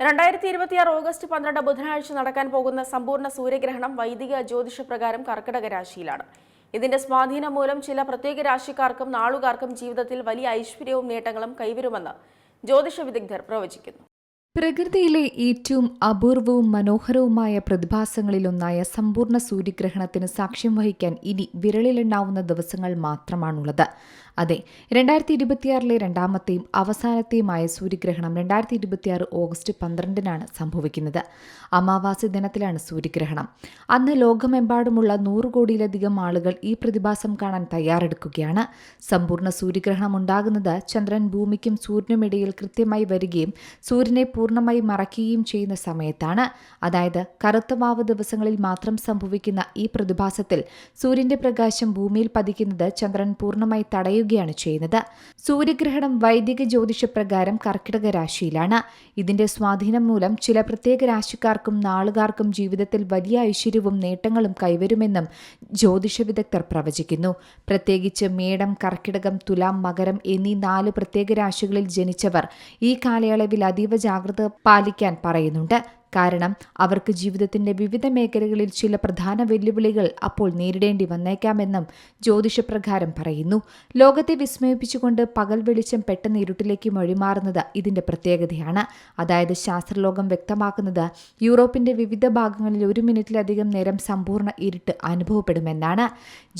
2026 August 12 ബുധനാഴ്ച നടക്കാൻ പോകുന്ന സമ്പൂർണ്ണ സൂര്യഗ്രഹണം വൈദിക ജ്യോതിഷപ്രകാരം കർക്കിടക രാശിയിലാണ്. ഇതിന്റെ സ്വാധീനം മൂലം ചില പ്രത്യേക രാശിക്കാർക്കും നാളുകാർക്കും ജീവിതത്തിൽ വലിയ ഐശ്വര്യവും നേട്ടങ്ങളും കൈവരുമെന്ന് ജ്യോതിഷ വിദഗ്ധർ പ്രവചിക്കുന്നു. പ്രകൃതിയിലെ ഏറ്റവും അപൂർവവും മനോഹരവുമായ പ്രതിഭാസങ്ങളിലൊന്നായ സമ്പൂർണ്ണ സൂര്യഗ്രഹണത്തിന് സാക്ഷ്യം വഹിക്കാൻ ഇനി വിരളിലെണ്ണാവുന്ന ദിവസങ്ങൾ മാത്രമാണുള്ളത്. അതെ, 2026 രണ്ടാമത്തെയും അവസാനത്തെയുമായ സൂര്യഗ്രഹണം 2026 ഓഗസ്റ്റ് 12 സംഭവിക്കുന്നത്. അമാവാസി ദിനത്തിലാണ് സൂര്യഗ്രഹണം. അന്ന് ലോകമെമ്പാടുമുള്ള 100 കോടിയിലധികം ആളുകൾ ഈ പ്രതിഭാസം കാണാൻ തയ്യാറെടുക്കുകയാണ്. സമ്പൂർണ്ണ സൂര്യഗ്രഹണം ഉണ്ടാകുന്നത് ചന്ദ്രൻ ഭൂമിക്കും സൂര്യനുമിടയിൽ കൃത്യമായി വരികയും സൂര്യനെ പൂർണ്ണമായി മറയ്ക്കുകയും ചെയ്യുന്ന സമയത്താണ്. അതായത് കറുത്ത വാവ് ദിവസങ്ങളിൽ മാത്രം സംഭവിക്കുന്ന ഈ പ്രതിഭാസത്തിൽ സൂര്യന്റെ പ്രകാശം ഭൂമിയിൽ പതിക്കുന്നത് ചന്ദ്രൻ പൂർണ്ണമായി തടയുകയാണ് ചെയ്യുന്നത്. സൂര്യഗ്രഹണം വൈദിക ജ്യോതിഷപ്രകാരം കർക്കിടക രാശിയിലാണ്. ഇതിന്റെ സ്വാധീനം മൂലം ചില പ്രത്യേക രാശിക്കാർക്കും നാളുകാർക്കും ജീവിതത്തിൽ വലിയ ഐശ്വര്യവും നേട്ടങ്ങളും കൈവരുമെന്നും ജ്യോതിഷ വിദഗ്ധർ പ്രവചിക്കുന്നു. പ്രത്യേകിച്ച് മേടം, കർക്കിടകം, തുലാം, മകരം എന്നീ 4 പ്രത്യേക രാശികളിൽ ജനിച്ചവർ ഈ കാലയളവിൽ അതീവ ജാഗ്രത പാലിക്കാൻ പറയുന്നുണ്ട്. കാരണം അവർക്ക് ജീവിതത്തിന്റെ വിവിധ മേഖലകളിൽ ചില പ്രധാന വെല്ലുവിളികൾ അപ്പോൾ നേരിടേണ്ടി വന്നേക്കാമെന്നും ജ്യോതിഷപ്രകാരം പറയുന്നു. ലോകത്തെ വിസ്മയിപ്പിച്ചുകൊണ്ട് പകൽ വെളിച്ചം പെട്ടെന്ന് ഇരുട്ടിലേക്ക് വഴിമാറുന്നത് ഇതിന്റെ പ്രത്യേകതയാണ്. അതായത് ശാസ്ത്രലോകം വ്യക്തമാക്കുന്നത് യൂറോപ്പിന്റെ വിവിധ ഭാഗങ്ങളിൽ 1 മിനിറ്റിലധികം നേരം സമ്പൂർണ്ണ ഇരുട്ട് അനുഭവപ്പെടുമെന്നാണ്.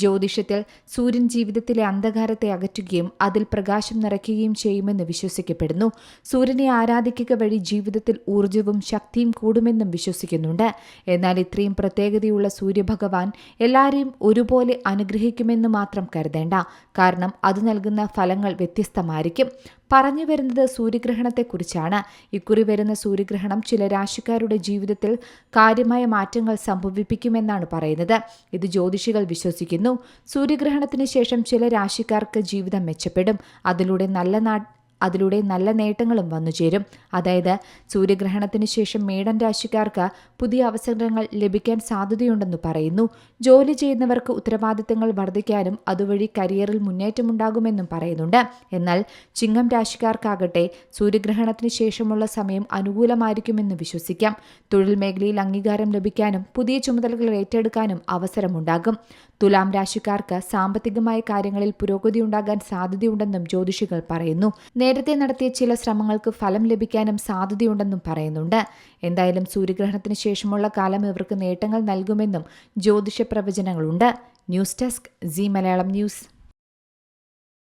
ജ്യോതിഷത്തിൽ സൂര്യൻ ജീവിതത്തിലെ അന്ധകാരത്തെ അകറ്റുകയും അതിൽ പ്രകാശം നിറയ്ക്കുകയും ചെയ്യുമെന്ന് വിശ്വസിക്കപ്പെടുന്നു. സൂര്യനെ ആരാധിക്കുക വഴി ജീവിതത്തിൽ ഊർജ്ജവും ശക്തിയും കൂടുമെന്നും വിശ്വസിക്കുന്നുണ്ട്. എന്നാൽ ഇത്രയും പ്രത്യേകതയുള്ള സൂര്യഭഗവാൻ എല്ലാവരെയും ഒരുപോലെ അനുഗ്രഹിക്കുമെന്ന് മാത്രം കരുതേണ്ട. കാരണം അത് നൽകുന്ന ഫലങ്ങൾ വ്യത്യസ്തമായിരിക്കും. പറഞ്ഞു വരുന്നത് സൂര്യഗ്രഹണത്തെക്കുറിച്ചാണ്. ഇക്കുറി വരുന്ന സൂര്യഗ്രഹണം ചില രാശിക്കാരുടെ ജീവിതത്തിൽ കാര്യമായ മാറ്റങ്ങൾ സംഭവിപ്പിക്കുമെന്നാണ് പറയുന്നത്. ഇത് ജ്യോതിഷികൾ വിശ്വസിക്കുന്നു. സൂര്യഗ്രഹണത്തിന് ശേഷം ചില രാശിക്കാർക്ക് ജീവിതം മെച്ചപ്പെടും. അതിലൂടെ നല്ല നേട്ടങ്ങളും വന്നുചേരും. അതായത് സൂര്യഗ്രഹണത്തിന് ശേഷം മേടൻ രാശിക്കാർക്ക് പുതിയ അവസരങ്ങൾ ലഭിക്കാൻ സാധ്യതയുണ്ടെന്ന് പറയുന്നു. ജോലി ചെയ്യുന്നവർക്ക് ഉത്തരവാദിത്തങ്ങൾ വർദ്ധിക്കാനും അതുവഴി കരിയറിൽ മുന്നേറ്റമുണ്ടാകുമെന്നും പറയുന്നുണ്ട്. എന്നാൽ ചിങ്ങം രാശിക്കാർക്കാകട്ടെ സൂര്യഗ്രഹണത്തിന് ശേഷമുള്ള സമയം അനുകൂലമായിരിക്കുമെന്ന് വിശ്വസിക്കാം. തൊഴിൽ മേഖലയിൽ അംഗീകാരം ലഭിക്കാനും പുതിയ ചുമതലകൾ ഏറ്റെടുക്കാനും അവസരമുണ്ടാകും. തുലാം രാശിക്കാർക്ക് സാമ്പത്തികമായ കാര്യങ്ങളിൽ പുരോഗതി ഉണ്ടാകാൻ സാധ്യതയുണ്ടെന്നും ജ്യോതിഷികൾ പറയുന്നു. നേരത്തെ നടത്തിയ ചില ശ്രമങ്ങൾക്ക് ഫലം ലഭിക്കാനും സാധ്യതയുണ്ടെന്നും പറയുന്നുണ്ട്. എന്തായാലും സൂര്യഗ്രഹണത്തിന് ശേഷമുള്ള കാലം ഇവർക്ക് നേട്ടങ്ങൾ നൽകുമെന്നും ജ്യോതിഷ പ്രവചനങ്ങളുണ്ട്. News desk Zee Malayalam news.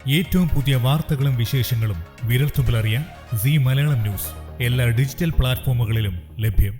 ഏറ്റവും പുതിയ വാർത്തകളും വിശേഷങ്ങളും വിരൽത്തുമ്പിലറിയാൻ സീ മലയാളം ന്യൂസ് എല്ലാ ഡിജിറ്റൽ പ്ലാറ്റ്ഫോമുകളിലും ലഭ്യം.